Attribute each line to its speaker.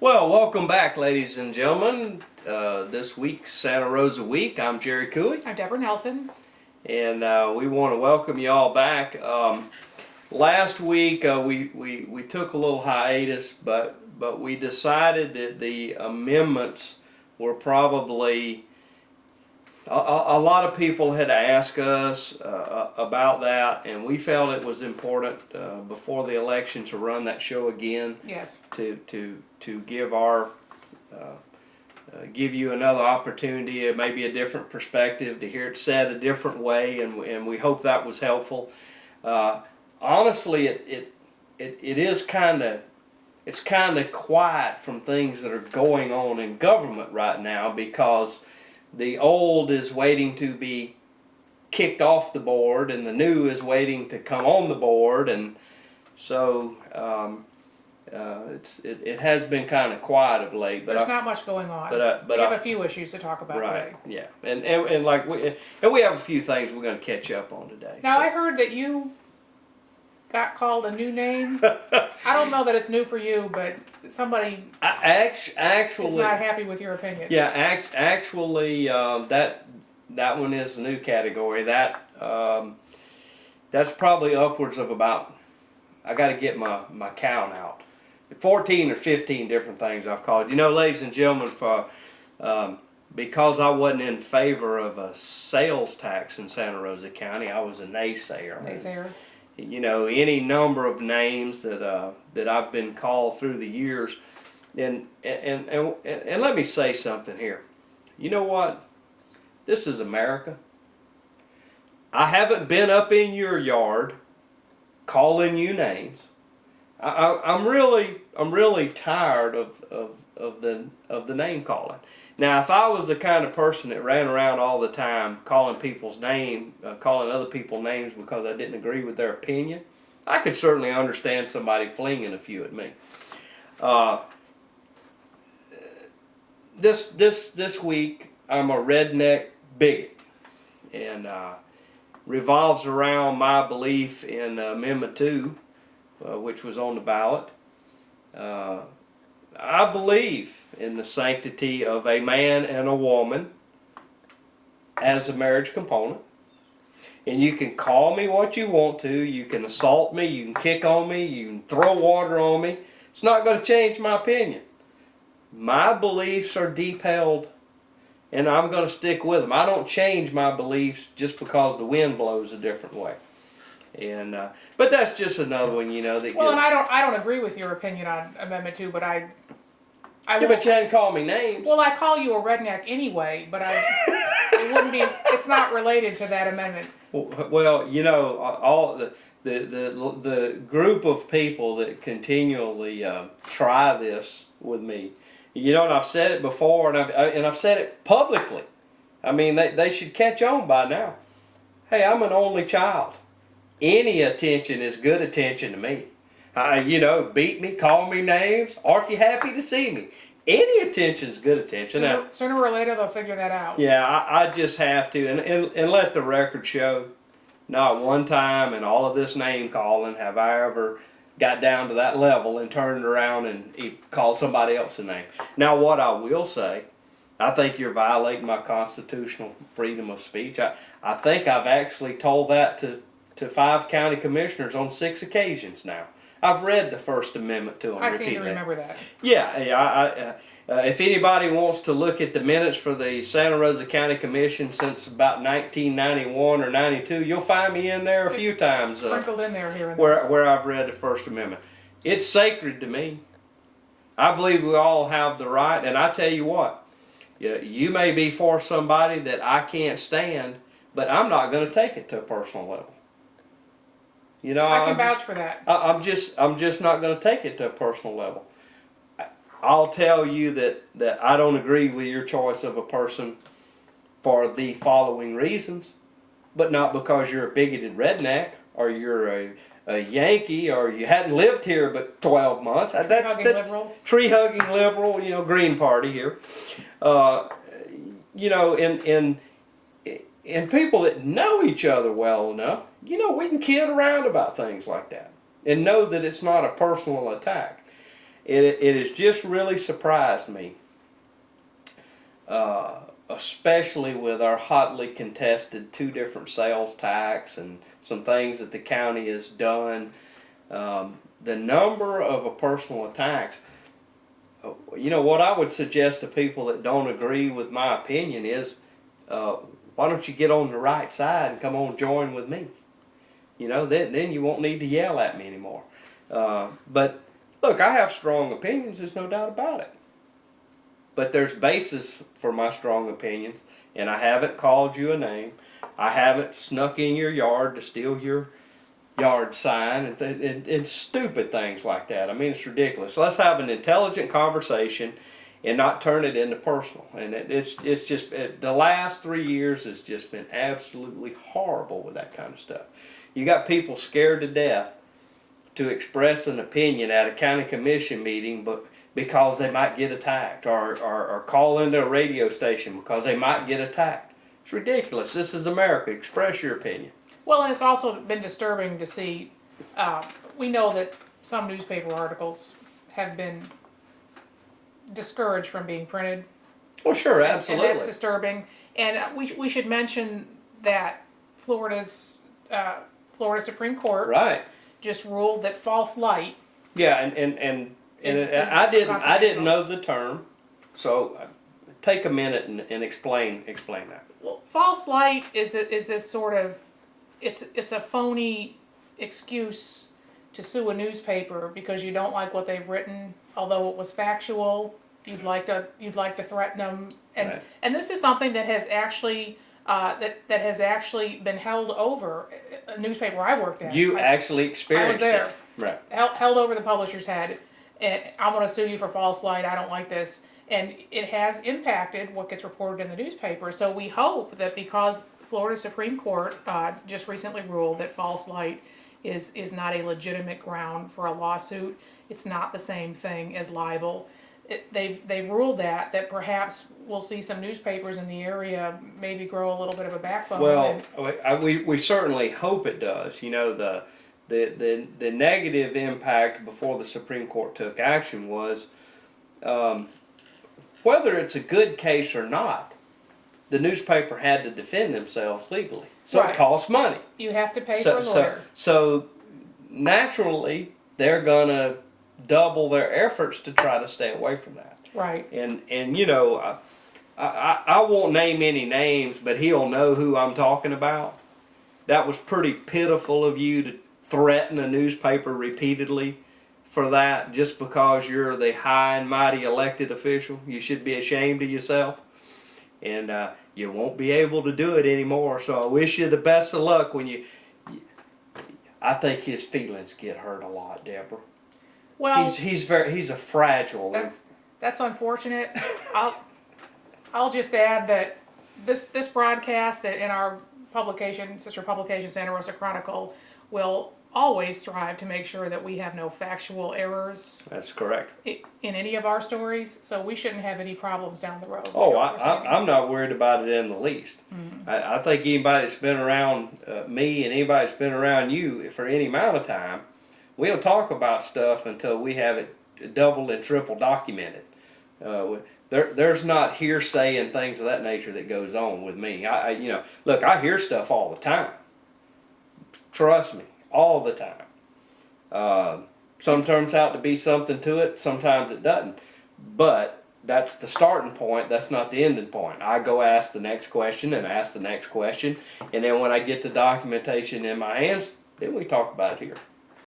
Speaker 1: Well, welcome back, ladies and gentlemen. This week's Santa Rosa Week. I'm Jerry Cooey,
Speaker 2: I'm Deborah Nelson.
Speaker 1: and we want to welcome you all back. Last week we took a little hiatus, but we decided that the amendments were probably a lot of people had asked us about that, and we felt it was important before the election to run that show again.
Speaker 2: Yes.
Speaker 1: To give our give you another opportunity, maybe a different perspective, to hear it said a different way, and we hope that was helpful. Honestly, it is kind of quiet from things that are going on in government right now, because the old is waiting to be kicked off the board and the new is waiting to come on the board, and so it has been kind of quiet of late. But
Speaker 2: There's not much going on.
Speaker 1: But
Speaker 2: we have a few issues to talk about
Speaker 1: right,
Speaker 2: today.
Speaker 1: yeah, and like we have a few things we're going to catch up on today.
Speaker 2: Now
Speaker 1: so.
Speaker 2: I heard that you got called a new name. I don't know that it's new for you, but somebody
Speaker 1: Actually
Speaker 2: is not happy with your opinion.
Speaker 1: Yeah, actually, that one is a new category. That's probably upwards of about. I got to get my count out. 14 or 15 different things I've called. You know, ladies and gentlemen, because I wasn't in favor of a sales tax in Santa Rosa County, I was a naysayer.
Speaker 2: Naysayer.
Speaker 1: You know, any number of names that I've been called through the years, and let me say something here. You know what? This is America. I haven't been up in your yard calling you names. I'm really tired of the name calling. Now, if I was the kind of person that ran around all the time calling other people names because I didn't agree with their opinion, I could certainly understand somebody flinging a few at me. This week I'm a redneck bigot, and revolves around my belief in Amendment 2. Which was on the ballot. I believe in the sanctity of a man and a woman as a marriage component. And you can call me what you want to. You can assault me. You can kick on me. You can throw water on me. It's not going to change my opinion. My beliefs are deep held, and I'm going to stick with them. I don't change my beliefs just because the wind blows a different way. And but that's just another one, you know.
Speaker 2: Well, and I don't agree with your opinion on Amendment 2, but
Speaker 1: yeah, but you hadn't called me names.
Speaker 2: Well, I call you a redneck anyway, but it wouldn't be. It's not related to that amendment.
Speaker 1: Well, you know, all the group of people that continually try this with me. You know, and I've said it before, and I've said it publicly. I mean, they should catch on by now. Hey, I'm an only child. Any attention is good attention to me. You know, beat me, call me names, or if you're happy to see me. Any attention is good attention.
Speaker 2: Sooner or later, they'll figure that out.
Speaker 1: Yeah, I just have to. And let the record show, not one time in all of this name calling have I ever got down to that level and turned around and called somebody else a name. Now, what I will say, I think you're violating my constitutional freedom of speech. I think I've actually told that to 5 county commissioners on 6 occasions now. I've read the First Amendment to them
Speaker 2: I
Speaker 1: repeatedly.
Speaker 2: seem to remember that.
Speaker 1: Yeah. If anybody wants to look at the minutes for the Santa Rosa County Commission since about 1991 or 92, you'll find me in there a few times.
Speaker 2: Sprinkled in there here and
Speaker 1: there. Where I've read the First Amendment. It's sacred to me. I believe we all have the right, and I tell you what, you may be for somebody that I can't stand, but I'm not going to take it to a personal level. You know,
Speaker 2: I can vouch for that.
Speaker 1: I'm just not going to take it to a personal level. I'll tell you that I don't agree with your choice of a person for the following reasons, but not because you're a bigoted redneck or you're a Yankee or you hadn't lived here but 12 months. That's
Speaker 2: liberal.
Speaker 1: Tree-hugging liberal, you know, Green Party here. You know, and people that know each other well enough, you know, we can kid around about things like that and know that it's not a personal attack. it has just really surprised me, especially with our hotly contested 2 different sales tax and some things that the county has done. The number of a personal attacks. You know, what I would suggest to people that don't agree with my opinion is, why don't you get on the right side and come on join with me? You know, then you won't need to yell at me anymore. But look, I have strong opinions, there's no doubt about it. But there's basis for my strong opinions, and I haven't called you a name. I haven't snuck in your yard to steal your yard sign and stupid things like that. I mean, it's ridiculous. Let's have an intelligent conversation and not turn it into personal. And it's just, the last 3 years has just been absolutely horrible with that kind of stuff. You got people scared to death to express an opinion at a county commission meeting, but because they might get attacked, or call into a radio station because they might get attacked. It's ridiculous. This is America. Express your opinion.
Speaker 2: Well, and it's also been disturbing to see, we know that some newspaper articles have been discouraged from being printed.
Speaker 1: Well, sure, absolutely.
Speaker 2: And that's disturbing. And we should mention that Florida Supreme Court
Speaker 1: Right.
Speaker 2: just ruled that false light.
Speaker 1: Yeah, and
Speaker 2: Is
Speaker 1: I didn't
Speaker 2: constitutional.
Speaker 1: know the term, so take a minute and explain that.
Speaker 2: Well, false light is this sort of, it's a phony excuse to sue a newspaper because you don't like what they've written, although it was factual. You'd like to threaten them, and
Speaker 1: Right.
Speaker 2: and this is something that has actually that has actually been held over a newspaper I worked at.
Speaker 1: You actually experienced
Speaker 2: there.
Speaker 1: it, right?
Speaker 2: Held over the publisher's head, and I'm going to sue you for false light. I don't like this, and it has impacted what gets reported in the newspaper. So we hope that because Florida Supreme Court just recently ruled that false light is not a legitimate ground for a lawsuit. It's not the same thing as libel. They've ruled that perhaps we'll see some newspapers in the area maybe grow a little bit of a backbone.
Speaker 1: Well, we certainly hope it does. You know, the negative impact before the Supreme Court took action was, whether it's a good case or not, the newspaper had to defend themselves legally. So
Speaker 2: Right.
Speaker 1: it costs money.
Speaker 2: You have to pay for a lawyer.
Speaker 1: So naturally, they're going to double their efforts to try to stay away from that.
Speaker 2: Right.
Speaker 1: And you know, I won't name any names, but he'll know who I'm talking about. That was pretty pitiful of you to threaten a newspaper repeatedly for that, just because you're the high and mighty elected official. You should be ashamed of yourself. And you won't be able to do it anymore. So I wish you the best of luck when I think his feelings get hurt a lot, Deborah.
Speaker 2: Well,
Speaker 1: he's a fragile.
Speaker 2: that's unfortunate. I'll just add that this broadcast in our publication, sister publication, Santa Rosa Chronicle, will always strive to make sure that we have no factual errors
Speaker 1: That's correct.
Speaker 2: in any of our stories, so we shouldn't have any problems down the road.
Speaker 1: Oh, I'm not worried about it in the least.
Speaker 2: Mm-hmm.
Speaker 1: I think anybody that's been around me and anybody that's been around you for any amount of time, we don't talk about stuff until we have it double and triple documented. There's not hearsay and things of that nature that goes on with me. Look, I hear stuff all the time. Trust me, all the time. Some turns out to be something to it, sometimes it doesn't. But that's the starting point, that's not the ending point. I go ask the next question and ask the next question, and then when I get the documentation in my hands, then we talk about it here.